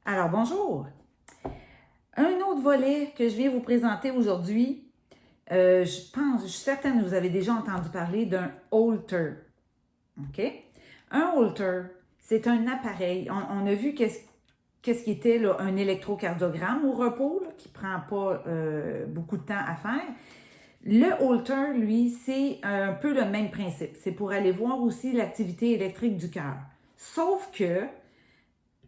Alors, bonjour! Un autre volet que je viens vous présenter aujourd'hui, je suis certaine que vous avez déjà entendu parler d'un Holter. OK? Un Holter, c'est un appareil. On a vu qu'est-ce qui était là, un électrocardiogramme au repos, là, qui ne prend pas beaucoup de temps à faire. Le Holter, lui, c'est un peu le même principe. C'est pour aller voir aussi l'activité électrique du cœur. Sauf que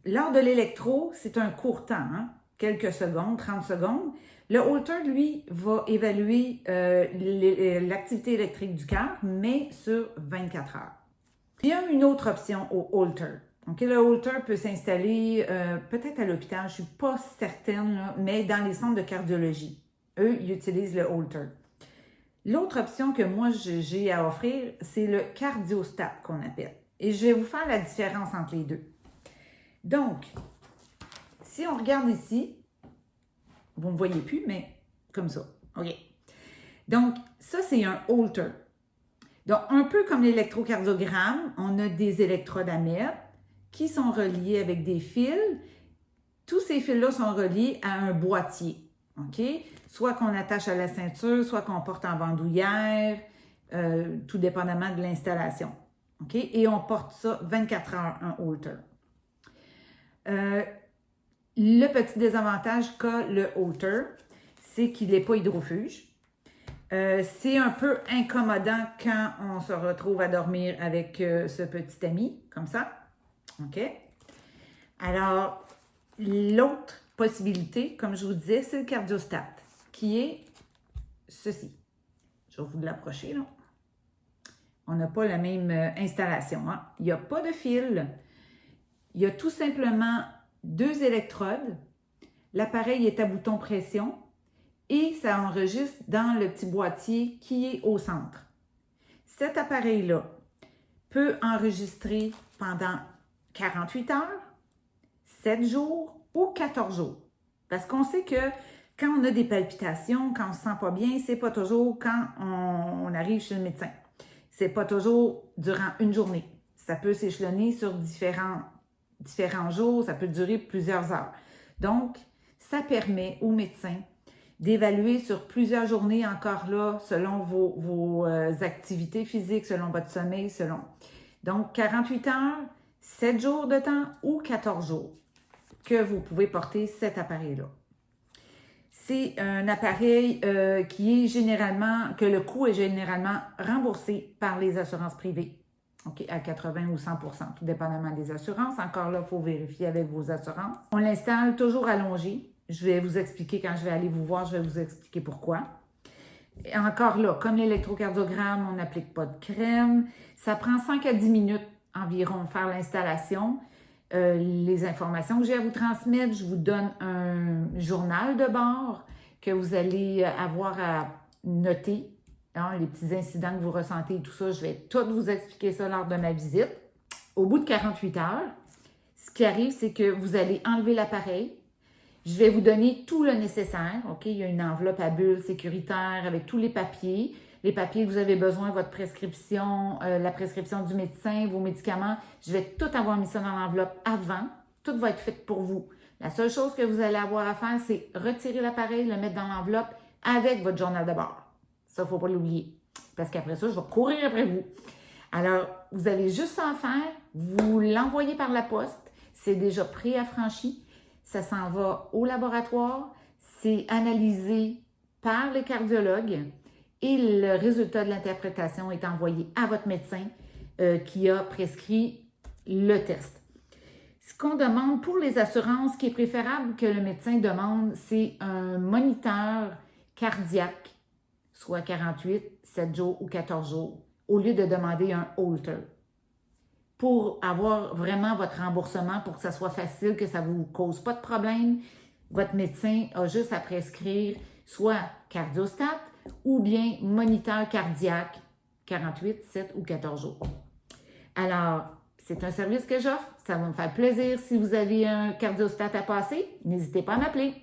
lors de l'électro, c'est un court temps, hein? Quelques secondes, 30 secondes. Le Holter, lui, va évaluer l'activité électrique du cœur, mais sur 24 heures. Il y a une autre option au Holter. Okay? Le Holter peut s'installer peut-être à l'hôpital, je ne suis pas certaine, là, mais dans les centres de cardiologie. Eux, ils utilisent le Holter. L'autre option que moi, j'ai à offrir, c'est le cardiostat qu'on appelle. Et je vais vous faire la différence entre les deux. Donc, si on regarde ici, vous ne me voyez plus, mais comme ça. OK. Donc, ça, c'est un Holter. Donc, un peu comme l'électrocardiogramme, on a des électrodes à mettre qui sont reliées avec des fils. Tous ces fils-là sont reliés à un boîtier. OK? Soit qu'on attache à la ceinture, soit qu'on porte en bandoulière, tout dépendamment de l'installation. OK? Et on porte ça 24 heures, un Holter. Le petit désavantage qu'a le Holter, c'est qu'il n'est pas hydrofuge. C'est un peu incommodant quand on se retrouve à dormir avec ce petit ami, comme ça. OK? Alors, l'autre possibilité, comme je vous disais, c'est le cardiostat, qui est ceci. Je vais vous l'approcher, là. On n'a pas la même installation, hein? Il n'y a pas de fil. Il y a tout simplement 2 électrodes. L'appareil est à bouton pression et ça enregistre dans le petit boîtier qui est au centre. Cet appareil-là peut enregistrer pendant 48 heures, 7 jours ou 14 jours. Parce qu'on sait que quand on a des palpitations, quand on ne se sent pas bien, c'est pas toujours quand on arrive chez le médecin. C'est pas toujours durant une journée. Ça peut s'échelonner sur différents jours, ça peut durer plusieurs heures. Donc, ça permet aux médecins d'évaluer sur plusieurs journées encore là, selon vos activités physiques, selon votre sommeil, selon. Donc, 48 heures, 7 jours de temps ou 14 jours que vous pouvez porter cet appareil-là. C'est un appareil qui est généralement, que le coût est généralement remboursé par les assurances privées. OK, à 80 ou 100 %, tout dépendamment des assurances. Encore là, il faut vérifier avec vos assurances. On l'installe toujours allongé. Je vais vous expliquer, quand je vais aller vous voir, je vais vous expliquer pourquoi. Et encore là, comme l'électrocardiogramme, on n'applique pas de crème. Ça prend 5 à 10 minutes environ faire l'installation. Les informations que j'ai à vous transmettre, je vous donne un journal de bord que vous allez avoir à noter. Hein, les petits incidents que vous ressentez et tout ça, je vais tout vous expliquer ça lors de ma visite. Au bout de 48 heures, ce qui arrive, c'est que vous allez enlever l'appareil. Je vais vous donner tout le nécessaire. OK? Il y a une enveloppe à bulles sécuritaire avec tous les papiers que vous avez besoin, votre prescription, la prescription du médecin, vos médicaments. Je vais tout avoir mis ça dans l'enveloppe avant. Tout va être fait pour vous. La seule chose que vous allez avoir à faire, c'est retirer l'appareil, le mettre dans l'enveloppe avec votre journal de bord. Ça, il ne faut pas l'oublier. Parce qu'après ça, je vais courir après vous. Alors, vous avez juste ça à faire. Vous l'envoyez par la poste. C'est déjà préaffranchi. Ça s'en va au laboratoire. C'est analysé par le cardiologue. Et le résultat de l'interprétation est envoyé à votre médecin qui a prescrit le test. Ce qu'on demande pour les assurances, ce qui est préférable que le médecin demande, c'est un moniteur cardiaque, soit 48, 7 jours ou 14 jours, au lieu de demander un Holter. Pour avoir vraiment votre remboursement, pour que ça soit facile, que ça ne vous cause pas de problème, votre médecin a juste à prescrire soit cardiostat ou bien moniteur cardiaque 48, 7 ou 14 jours. Alors, c'est un service que j'offre. Ça va me faire plaisir. Si vous avez un cardiostat à passer, n'hésitez pas à m'appeler.